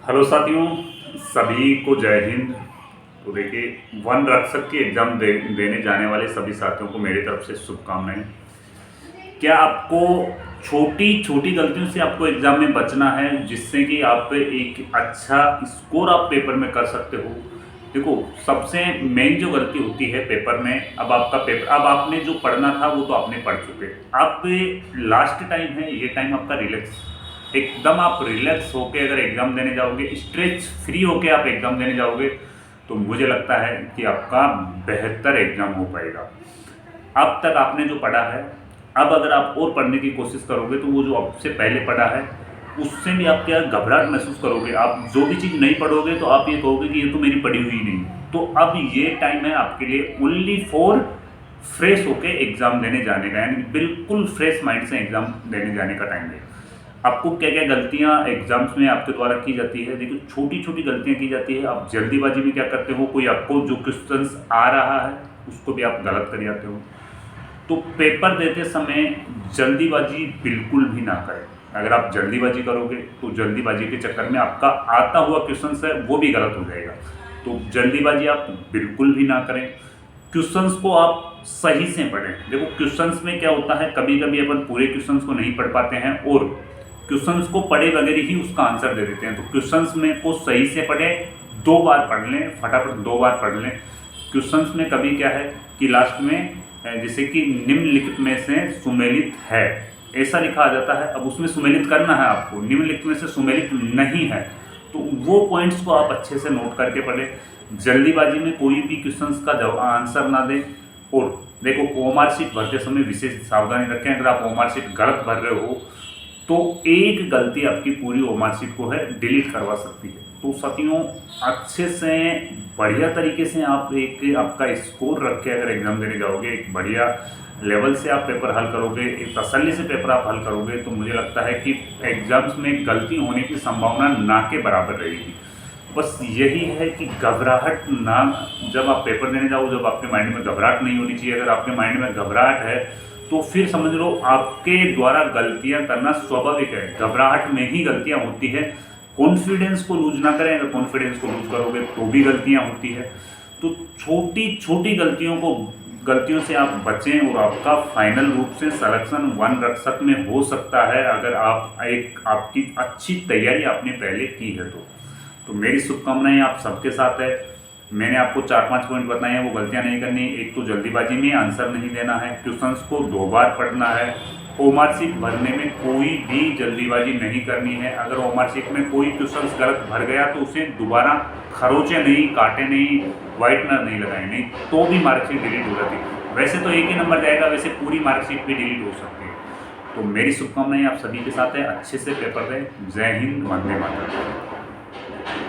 Hello साथियों, सभी को जय हिंद। तो देखिए, वन रक्षक की एग्ज़ाम देने जाने वाले सभी साथियों को मेरी तरफ से शुभकामनाएं। क्या आपको छोटी छोटी गलतियों से आपको एग्ज़ाम में बचना है, जिससे कि आप एक अच्छा स्कोर आप पेपर में कर सकते हो। देखो, सबसे मेन जो गलती होती है पेपर में, अब आपने जो पढ़ना था वो तो आपने पढ़ चुके। अब लास्ट टाइम है, ये टाइम आपका रिलैक्स, एकदम आप रिलैक्स होके अगर एग्ज़ाम देने जाओगे, स्ट्रेस फ्री होके आप एग्ज़ाम देने जाओगे, तो मुझे लगता है कि आपका बेहतर एग्ज़ाम हो पाएगा। अब तक आपने जो पढ़ा है, अब अगर आप और पढ़ने की कोशिश करोगे तो वो जो आपसे पहले पढ़ा है उससे भी आप क्या घबराहट महसूस करोगे। आप जो भी चीज़ नहीं पढ़ोगे तो आप ये कहोगे कि ये तो मेरी पढ़ी हुई नहीं। तो अब ये टाइम है आपके लिए ओनली फॉर फ्रेश होके एग्ज़ाम देने जाने का, यानी बिल्कुल फ्रेश माइंड से एग्ज़ाम देने जाने का टाइम है। आपको क्या क्या गलतियां एग्जाम्स में आपके द्वारा की जाती है, देखो छोटी छोटी गलतियां की जाती है। आप जल्दीबाजी में क्या करते हो, कोई आपको जो क्वेश्चंस आ रहा है उसको भी आप गलत कर जाते हो। तो पेपर देते समय जल्दीबाजी बिल्कुल भी ना करें। अगर आप जल्दीबाजी करोगे तो जल्दीबाजी के चक्कर में आपका आता हुआ क्वेश्चन है वो भी गलत हो जाएगा। तो जल्दीबाजी आप बिल्कुल भी ना करें। क्वेश्चंस को आप सही से पढ़ें। देखो, क्वेश्चंस में क्या होता है, कभी कभी अपन पूरे क्वेश्चंस को नहीं पढ़ पाते हैं और क्वेश्चंस को पढ़े वगैरह ही उसका आंसर दे देते हैं। तो क्वेश्चंस में को सही से पढ़ें, 2 बार पढ़ लें, फटाफट 2 बार पढ़ लें। क्वेश्चंस में कभी क्या है कि लास्ट में जैसे कि निम्नलिखित में से सुमेलित है, ऐसा लिखा आ जाता है। अब उसमें सुमेलित करना है आपको, निम्नलिखित में से सुमेलित नहीं है, तो वो पॉइंट्स को आप अच्छे से नोट करके पढ़ें। जल्दीबाजी में कोई भी क्वेश्चंस का आंसर ना दें। और देखो, ओएमआर शीट भरते समय विशेष सावधानी रखें। अगर आप ओएमआर शीट गलत भर रहे हो तो एक गलती आपकी पूरी ओएमआर शीट को है डिलीट करवा सकती है। तो साथियों, अच्छे से बढ़िया तरीके से आप एक आपका स्कोर रख के अगर एग्ज़ाम देने जाओगे, एक बढ़िया लेवल से आप पेपर हल करोगे, एक तसल्ली से पेपर आप हल करोगे, तो मुझे लगता है कि एग्ज़ाम्स में गलती होने की संभावना ना के बराबर रहेगी। बस यही है कि घबराहट ना, जब आप पेपर देने जाओ, जब आपके माइंड में घबराहट नहीं होनी चाहिए। अगर आपके माइंड में घबराहट है तो फिर समझ लो आपके द्वारा गलतियां करना स्वाभाविक है। घबराहट में ही गलतियां होती है। कॉन्फिडेंस को लूज ना करें। अगर कॉन्फिडेंस को लूज करोगे तो भी गलतियां होती है। तो छोटी छोटी गलतियों से आप बचें और आपका फाइनल रूप से सिलेक्शन वन रक्षक में हो सकता है, अगर आपकी अच्छी तैयारी आपने पहले की है। तो मेरी शुभकामनाएं आप सबके साथ है। मैंने आपको 4-5 पॉइंट बताए हैं, वो गलतियां नहीं करनी। एक तो जल्दीबाजी में आंसर नहीं देना है, क्वेश्चंस को 2 बार पढ़ना है, ओएमआर शीट भरने में कोई भी जल्दीबाजी नहीं करनी है। अगर ओएमआर शीट में कोई क्वेश्चंस गलत भर गया तो उसे दोबारा खरोचे नहीं, काटे नहीं, व्हाइटनर नहीं लगाए, नहीं तो भी मार्कशीट डिलीट हो जाती है। वैसे तो एक ही नंबर जाएगा, वैसे पूरी मार्कशीट भी डिलीट हो सकती है। तो मेरी शुभकामनाएं आप सभी के साथ है, अच्छे से पेपर दें। जय हिंद, वंदे मातरम।